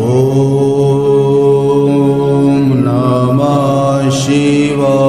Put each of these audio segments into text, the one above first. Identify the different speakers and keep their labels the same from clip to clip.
Speaker 1: ॐ नमः शिवाय।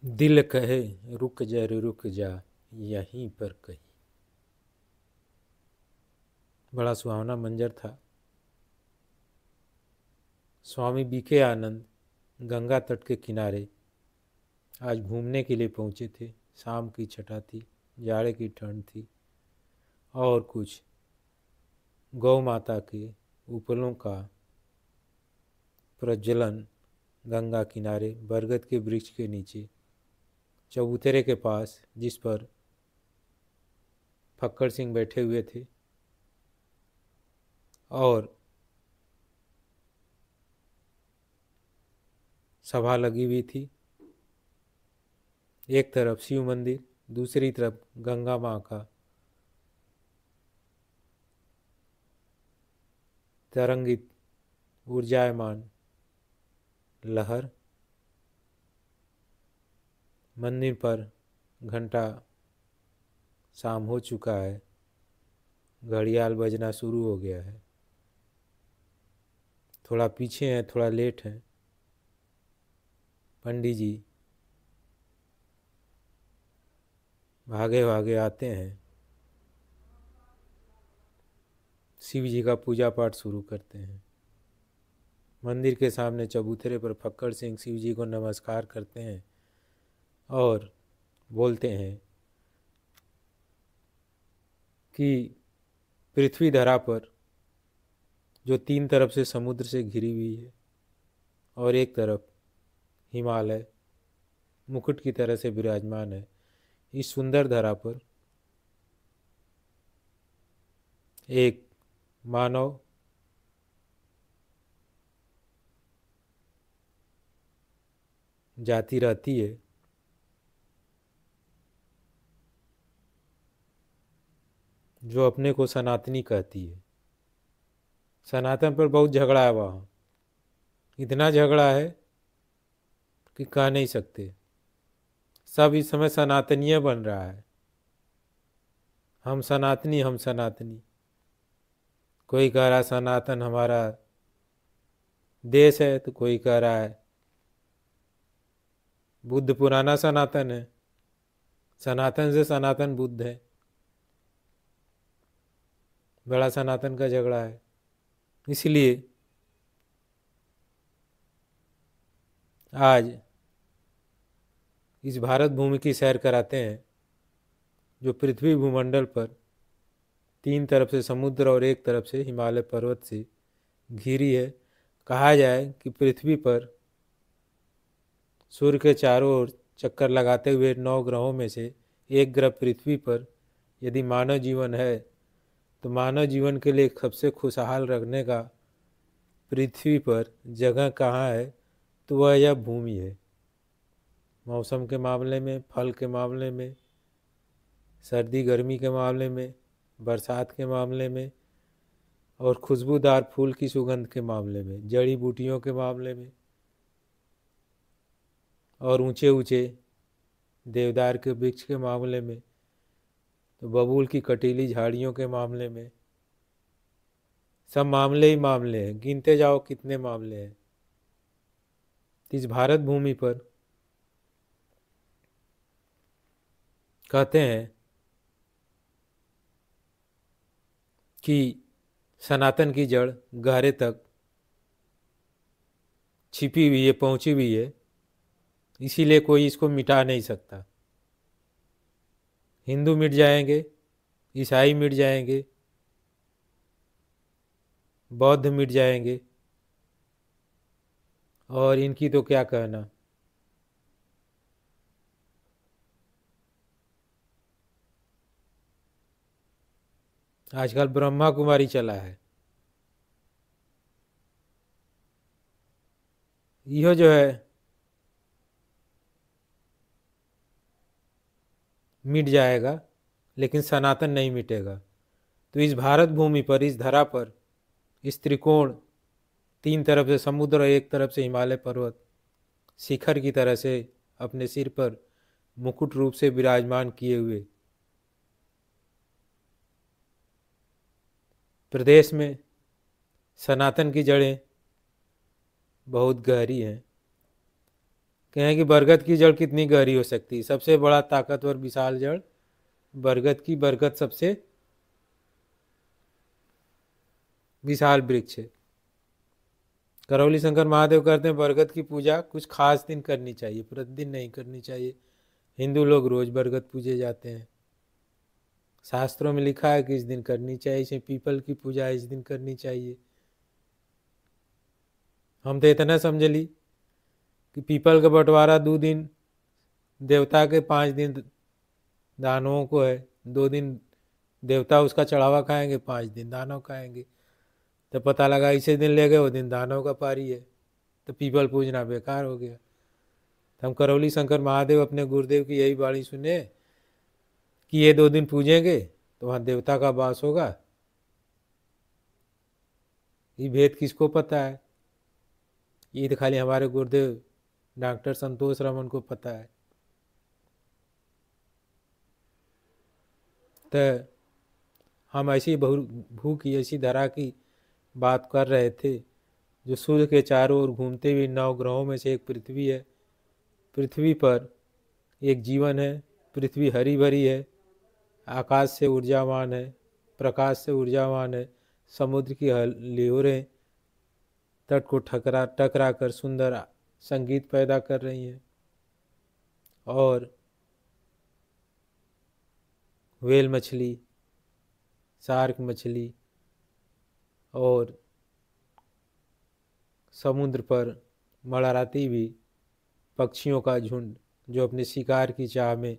Speaker 2: दिल कहे रुक जा रे रुक जा यहीं पर कहीं। बड़ा सुहावना मंजर था। स्वामी बीके आनंद गंगा तट के किनारे आज घूमने के लिए पहुंचे थे। शाम की छटा थी, जाड़े की ठंड थी और कुछ गौ माता के उपलों का प्रज्वलन गंगा किनारे बरगद के वृक्ष के नीचे चबूतरे के पास, जिस पर फक्कड़ सिंह बैठे हुए थे और सभा लगी हुई थी। एक तरफ शिव मंदिर, दूसरी तरफ गंगा माँ का तरंगित ऊर्जायमान लहर। मंदिर पर घंटा शाम हो चुका है, घड़ियाल बजना शुरू हो गया है। थोड़ा पीछे हैं, थोड़ा लेट हैं। पंडित जी भागे भागे आते हैं, शिव जी का पूजा पाठ शुरू करते हैं। मंदिर के सामने चबूतरे पर फक्कड़ सिंह शिव जी को नमस्कार करते हैं और बोलते हैं कि पृथ्वी धरा पर जो तीन तरफ से समुद्र से घिरी हुई है और एक तरफ हिमालय मुकुट की तरह से विराजमान है, इस सुंदर धरा पर एक मानव जाति रहती है जो अपने को सनातनी कहती है। सनातन पर बहुत झगड़ा है वहाँ, इतना झगड़ा है कि कह नहीं सकते। सब इस समय सनातनीय बन रहा है। हम सनातनी, हम सनातनी। कोई कह रहा सनातन हमारा देश है, तो कोई कह रहा है बुद्ध पुराना सनातन है, सनातन से सनातन बुद्ध है। बड़ा सनातन का झगड़ा है। इसलिए आज इस भारत भूमि की सैर कराते हैं, जो पृथ्वी भूमंडल पर तीन तरफ से समुद्र और एक तरफ से हिमालय पर्वत से घिरी है। कहा जाए कि पृथ्वी पर सूर्य के चारों ओर चक्कर लगाते हुए 9 ग्रहों में से एक ग्रह पृथ्वी पर यदि मानव जीवन है, तो मानव जीवन के लिए सबसे खुशहाल रखने का पृथ्वी पर जगह कहाँ है, तो वह यह भूमि है। मौसम के मामले में, फल के मामले में, सर्दी गर्मी के मामले में, बरसात के मामले में और खुशबूदार फूल की सुगंध के मामले में, जड़ी बूटियों के मामले में और ऊंचे ऊंचे देवदार के वृक्ष के मामले में, तो बबूल की कटीली झाड़ियों के मामले में। सब मामले ही मामले हैं, गिनते जाओ कितने मामले हैं। इस भारत भूमि पर कहते हैं कि सनातन की जड़ गहरे तक छिपी हुई है, पहुंची हुई है, इसीलिए कोई इसको मिटा नहीं सकता। हिंदू मिट जाएंगे, ईसाई मिट जाएंगे, बौद्ध मिट जाएंगे, और इनकी तो क्या कहना। आजकल ब्रह्मा कुमारी चला है। यह जो है मिट जाएगा, लेकिन सनातन नहीं मिटेगा। तो इस भारत भूमि पर, इस धरा पर, इस त्रिकोण, तीन तरफ से समुद्र और एक तरफ से हिमालय पर्वत शिखर की तरह से अपने सिर पर मुकुट रूप से विराजमान किए हुए प्रदेश में सनातन की जड़ें बहुत गहरी हैं। कहें कि बरगद की जड़ कितनी गहरी हो सकती है? सबसे बड़ा ताकतवर विशाल जड़ बरगद की, बरगद सबसे विशाल वृक्ष है। करौली शंकर महादेव कहते हैं बरगद की पूजा कुछ खास दिन करनी चाहिए, प्रतिदिन नहीं करनी चाहिए। हिंदू लोग रोज बरगद पूजे जाते हैं। शास्त्रों में लिखा है कि इस दिन करनी चाहिए, इसे पीपल की पूजा इस दिन करनी चाहिए। हम तो इतना समझ ली कि पीपल का बंटवारा 2 दिन देवता के, 5 दिन दानवों को है। 2 दिन देवता उसका चढ़ावा खाएंगे, 5 दिन दानव खाएंगे। तो पता लगा इसे दिन ले गए, वो दिन दानव का पारी है, तो पीपल पूजना बेकार हो गया। तो हम करौली शंकर महादेव अपने गुरुदेव की यही वाणी सुने कि ये 2 दिन पूजेंगे तो वहाँ देवता का वास होगा। ये भेद किसको पता है? ये तो खाली हमारे गुरुदेव डॉक्टर संतोष रमन को पता है। तो हम ऐसी भू की, ऐसी धरा की बात कर रहे थे जो सूर्य के चारों ओर घूमते हुए 9 ग्रहों में से एक पृथ्वी है। पृथ्वी पर एक जीवन है। पृथ्वी हरी भरी है, आकाश से ऊर्जावान है, प्रकाश से ऊर्जावान है। समुद्र की लहरें तट को टकरा कर सुंदर संगीत पैदा कर रही हैं, और व्हेल मछली, शार्क मछली और समुद्र पर मंडराती भी पक्षियों का झुंड जो अपने शिकार की चाह में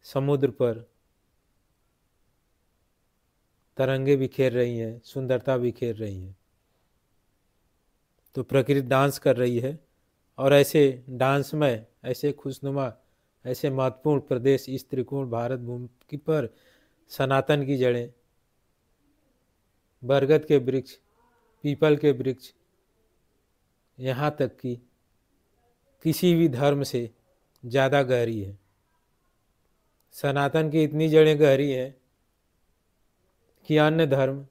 Speaker 2: समुद्र पर तरंगे बिखेर रही हैं, सुंदरता बिखेर रही हैं। तो प्रकृति डांस कर रही है, और ऐसे डांसमय, ऐसे खुशनुमा, ऐसे महत्वपूर्ण प्रदेश इस त्रिकोण भारत भूमि पर सनातन की जड़ें बरगद के वृक्ष, पीपल के वृक्ष, यहाँ तक कि किसी भी धर्म से ज़्यादा गहरी है। सनातन की इतनी जड़ें गहरी हैं कि अन्य धर्म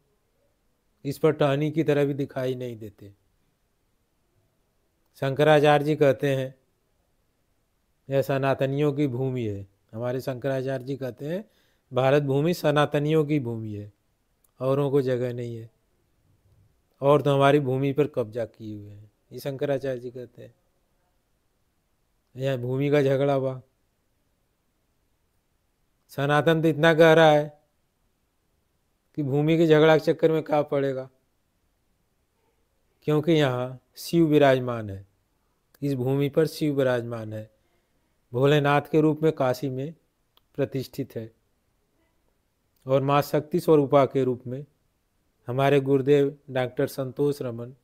Speaker 2: इस पर टहनी की तरह भी दिखाई नहीं देते। शंकराचार्य जी कहते हैं यह सनातनियों की भूमि है। हमारे शंकराचार्य जी कहते हैं भारत भूमि सनातनियों की भूमि है, औरों को जगह नहीं है, और तो हमारी भूमि पर कब्जा किए हुए हैं। ये शंकराचार्य जी कहते हैं। यह भूमि का झगड़ा हुआ। सनातन तो इतना गहरा है कि भूमि के झगड़ा के चक्कर में कहाँ पड़ेगा, क्योंकि यहाँ शिव विराजमान है। इस भूमि पर शिव विराजमान है, भोलेनाथ के रूप में काशी में प्रतिष्ठित है, और माँ शक्ति स्वरूपा के रूप में हमारे गुरुदेव डॉक्टर संतोष रमन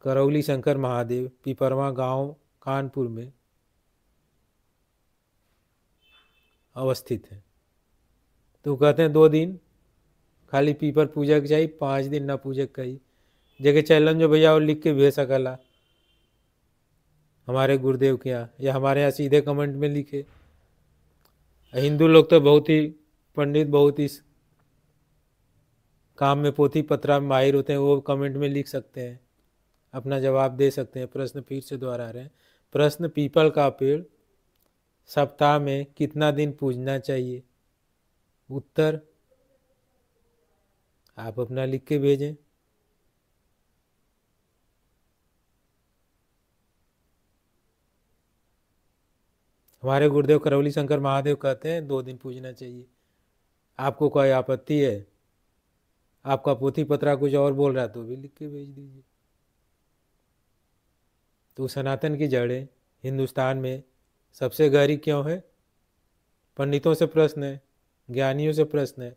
Speaker 2: करौली शंकर महादेव पिपरवा गांव कानपुर में अवस्थित है। तो कहते हैं 2 दिन खाली पीपर पूजा की चाहिए, 5 दिन ना पूजा कही जगह चैलन जो भैया और लिख के भेज सकला हमारे गुरुदेव के यहाँ, या हमारे यहाँ सीधे कमेंट में लिखे। हिंदू लोग तो बहुत ही पंडित, बहुत ही काम में पोथी पत्रा में माहिर होते हैं, वो कमेंट में लिख सकते हैं, अपना जवाब दे सकते हैं। प्रश्न फिर से दोहरा रहे हैं। प्रश्न, पीपल का पेड़ सप्ताह में कितना दिन पूजना चाहिए? उत्तर आप अपना लिख के भेजें। हमारे गुरुदेव करौली शंकर महादेव कहते हैं 2 दिन पूजना चाहिए। आपको कोई आपत्ति है? आपका पोथी पत्रा कुछ और बोल रहा है तो भी लिख के भेज दीजिए। तो सनातन की जड़ें हिंदुस्तान में सबसे गहरी क्यों है? पंडितों से प्रश्न है, ज्ञानियों से प्रश्न है,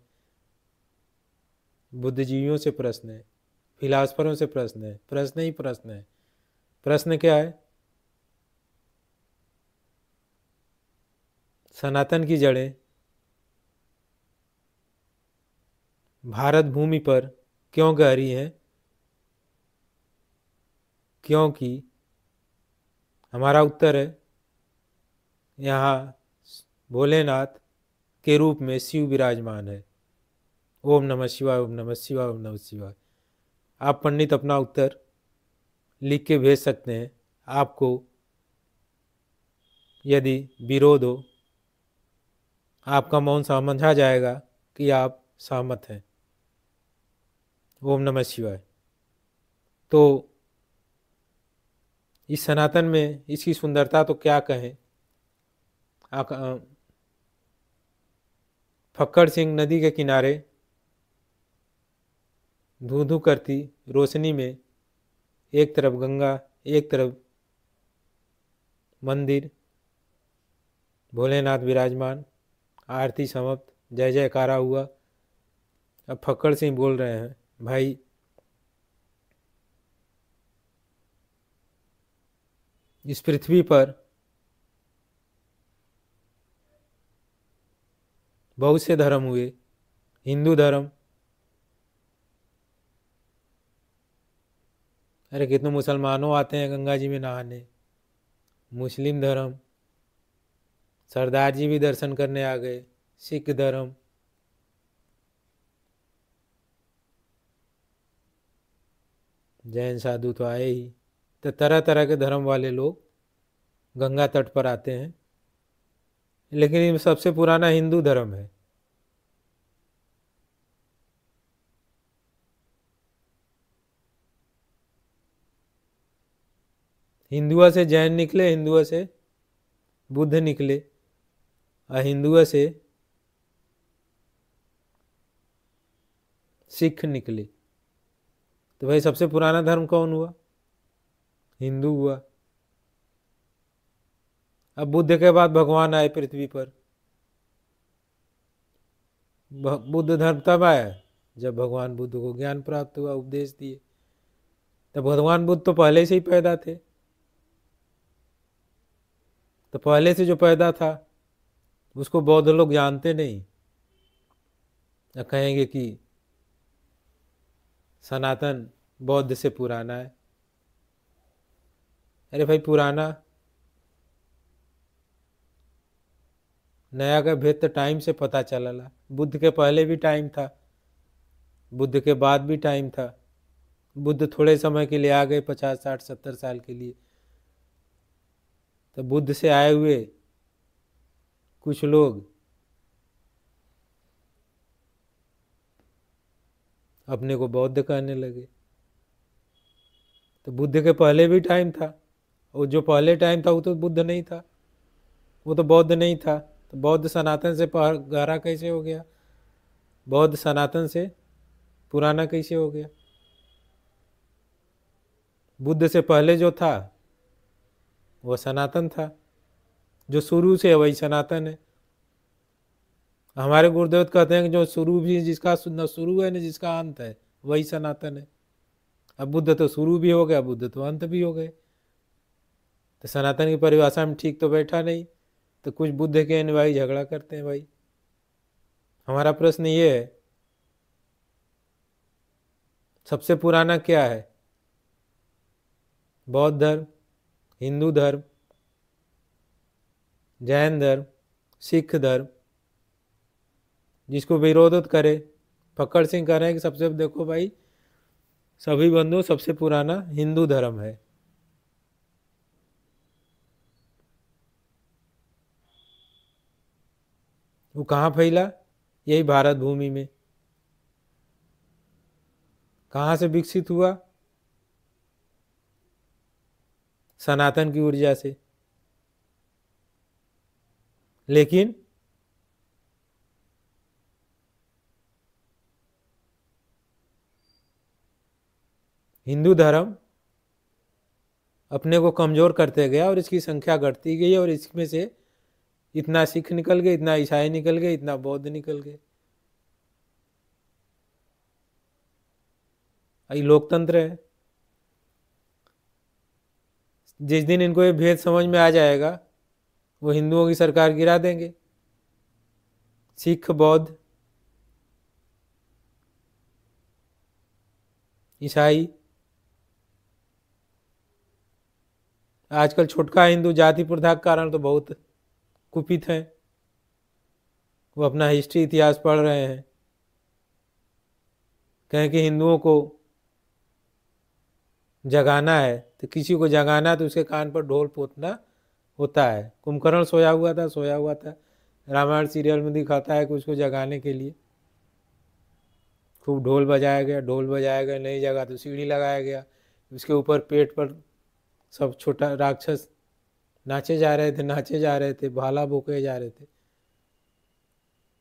Speaker 2: बुद्धिजीवियों से प्रश्न है, फिलासफरों से प्रश्न है, प्रश्न ही प्रश्न है। प्रश्न क्या है? सनातन की जड़ें भारत भूमि पर क्यों गहरी हैं? क्योंकि हमारा उत्तर है, यहाँ भोलेनाथ के रूप में शिव विराजमान है। ओम नमः शिवाय, ओम नमः शिवाय, ओम नमः शिवाय। आप पंडित अपना उत्तर लिख के भेज सकते हैं। आपको यदि विरोध हो, आपका मौन समझा जाएगा कि आप सहमत हैं। ओम नमः शिवाय। तो इस सनातन में इसकी सुंदरता तो क्या कहें। फक्कड़ सिंह नदी के किनारे धू धू करती रोशनी में एक तरफ गंगा, एक तरफ मंदिर, भोलेनाथ विराजमान, आरती समाप्त, जय जयकारा हुआ। अब फक्कड़ सिंह बोल रहे हैं, भाई इस पृथ्वी पर बहुत से धर्म हुए। हिंदू धर्म, अरे कितने मुसलमानों आते हैं गंगा जी में नहाने। मुस्लिम धर्म, सरदार जी भी दर्शन करने आ गए। सिख धर्म, जैन साधु तो आए ही। तो तरह तरह के धर्म वाले लोग गंगा तट पर आते हैं। लेकिन ये सबसे पुराना हिंदू धर्म है। हिंदुआ से जैन निकले, हिंदुआ से बुद्ध निकले, और हिंदुआ से सिख निकले। तो भाई सबसे पुराना धर्म कौन हुआ? हिंदू हुआ। अब बुद्ध के बाद भगवान आए पृथ्वी पर। बुद्ध धर्म तब आया जब भगवान बुद्ध को ज्ञान प्राप्त हुआ, उपदेश दिए। तो भगवान बुद्ध तो पहले से ही पैदा थे। तो पहले से जो पैदा था उसको बौद्ध लोग जानते नहीं, या कहेंगे कि सनातन बौद्ध से पुराना है। अरे भाई पुराना नया का भेद तो टाइम से पता चलला। बुद्ध के पहले भी टाइम था, बुद्ध के बाद भी टाइम था। बुद्ध थोड़े समय के लिए आ गए, 50 60 70 साल के लिए। तो बुद्ध से आए हुए कुछ लोग अपने को बौद्ध कहने लगे। तो बुद्ध के पहले भी टाइम था, और जो पहले टाइम था वो तो बुद्ध नहीं था, वो तो बौद्ध नहीं था। तो बौद्ध सनातन से गहरा कैसे हो गया? बौद्ध सनातन से पुराना कैसे हो गया? बुद्ध से पहले जो था वो सनातन था, जो शुरू से है वही सनातन है। हमारे गुरुदेव कहते हैं कि जो शुरू भी जिसका न शुरू है न जिसका अंत है वही सनातन है। अब बुद्ध तो शुरू भी हो गया, बुद्ध तो अंत भी हो गए। तो सनातन की परिभाषा में ठीक तो बैठा नहीं। तो कुछ बुद्ध के अनुयायी झगड़ा करते हैं। भाई हमारा प्रश्न ये है, सबसे पुराना क्या है? बौद्ध धर्म, हिंदू धर्म, जैन धर्म, सिख धर्म? जिसको विरोध करे, फक्कड़ सिंह कह रहे हैं कि सबसे, देखो भाई सभी बंधु, सबसे पुराना हिंदू धर्म है। वो कहाँ फैला? यही भारत भूमि में। कहाँ से विकसित हुआ? सनातन की ऊर्जा से। लेकिन हिंदू धर्म अपने को कमज़ोर करते गया और इसकी संख्या घटती गई और इसमें से इतना सिख निकल गए, इतना ईसाई निकल गए, इतना बौद्ध निकल गए। ये लोकतंत्र है। जिस दिन इनको ये भेद समझ में आ जाएगा वो हिंदुओं की सरकार गिरा देंगे। सिख, बौद्ध, ईसाई, आजकल छोटका हिंदू जाति प्रथा के कारण तो बहुत कुपित हैं। वो अपना हिस्ट्री, इतिहास पढ़ रहे हैं। कहें कि हिंदुओं को जगाना है तो किसी को जगाना तो उसके कान पर ढोल पोतना होता है। कुंभकर्ण सोया हुआ था। रामायण सीरियल में दिखाता है कि उसको जगाने के लिए खूब ढोल बजाया गया, नहीं जगा तो सीढ़ी लगाया गया, उसके ऊपर पेट पर सब छोटा राक्षस नाचे जा रहे थे, भाला बोके जा रहे थे।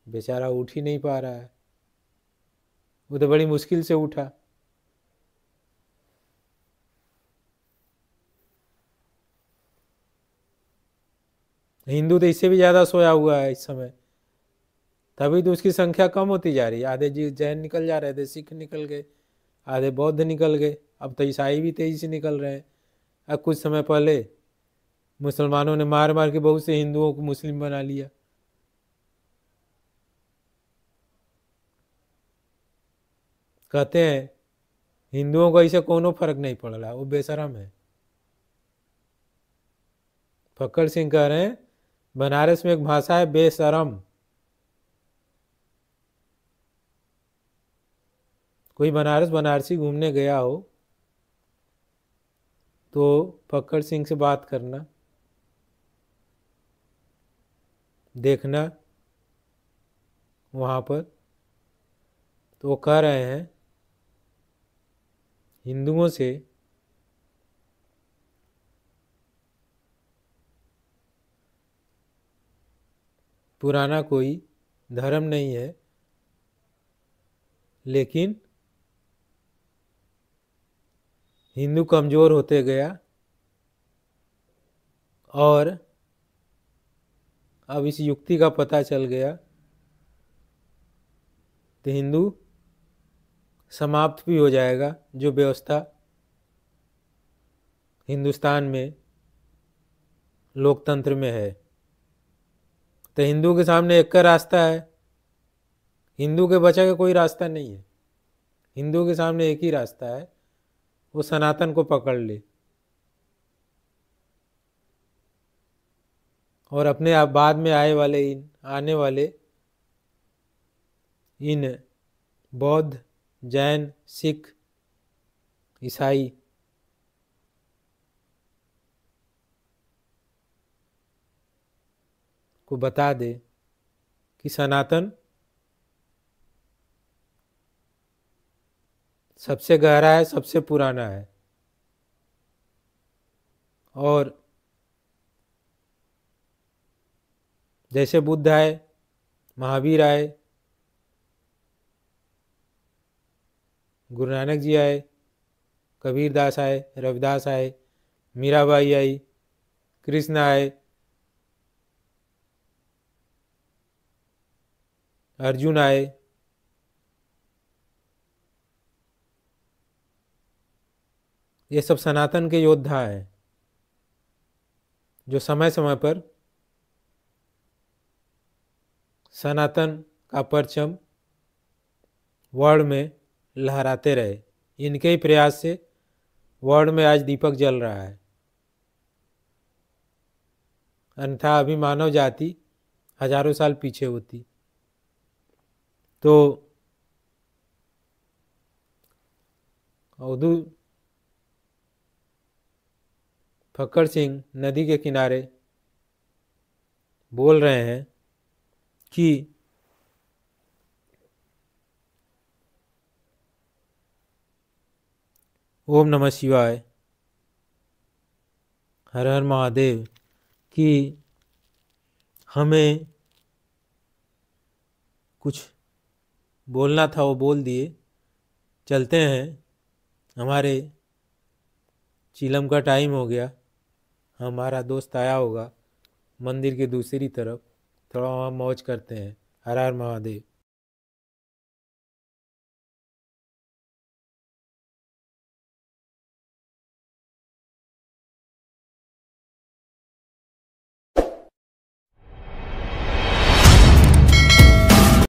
Speaker 2: बेचारा उठ ही नहीं पा रहा है। वो तो बड़ी मुश्किल से उठा। हिंदू तो इससे भी ज़्यादा सोया हुआ है इस समय, तभी तो उसकी संख्या कम होती जा रही है। आधे जैन निकल जा रहे थे, सिख निकल गए, आधे बौद्ध निकल गए, अब तो ईसाई भी तेजी से निकल रहे हैं। अब कुछ समय पहले मुसलमानों ने मार मार के बहुत से हिंदुओं को मुस्लिम बना लिया। कहते हैं हिंदुओं को ऐसे कोनो फर्क नहीं पड़ रहा, वो बेशरम है। फक्कड़ सिंह कह रहे हैं बनारस में एक भाषा है बेशरम। कोई बनारसी घूमने गया हो तो फक्कड़ सिंह से बात करना, देखना वहाँ पर। तो वो कह रहे हैं हिंदुओं से पुराना कोई धर्म नहीं है, लेकिन हिंदू कमज़ोर होते गया और अब इस युक्ति का पता चल गया तो हिंदू समाप्त भी हो जाएगा। जो व्यवस्था हिंदुस्तान में लोकतंत्र में है, तो हिंदू के सामने एक का रास्ता है। हिंदू के बचा के कोई रास्ता नहीं है। हिंदू के सामने एक ही रास्ता है, वो सनातन को पकड़ ले और अपने आप बाद में आने वाले इन बौद्ध, जैन, सिख, ईसाई को बता दे कि सनातन सबसे गहरा है, सबसे पुराना है। और जैसे बुद्ध आए, महावीर आए, गुरु नानक जी आए, कबीर दास आए, रविदास आए, मीराबाई आई, कृष्ण आए, अर्जुन आए, ये सब सनातन के योद्धा हैं जो समय समय पर सनातन का परचम वर्ल्ड में लहराते रहे। इनके ही प्रयास से वर्ल्ड में आज दीपक जल रहा है, अन्यथा अभी मानव जाति हजारों साल पीछे होती। तो अवधू फक्कड़ सिंह नदी के किनारे बोल रहे हैं कि ओम नमः शिवाय, हर हर महादेव, कि हमें कुछ बोलना था वो बोल दिए। चलते हैं हमारे चिलम का टाइम हो गया, हमारा दोस्त आया होगा मंदिर के दूसरी तरफ, थोड़ा वहाँ मौज करते हैं। हर हर महादेव।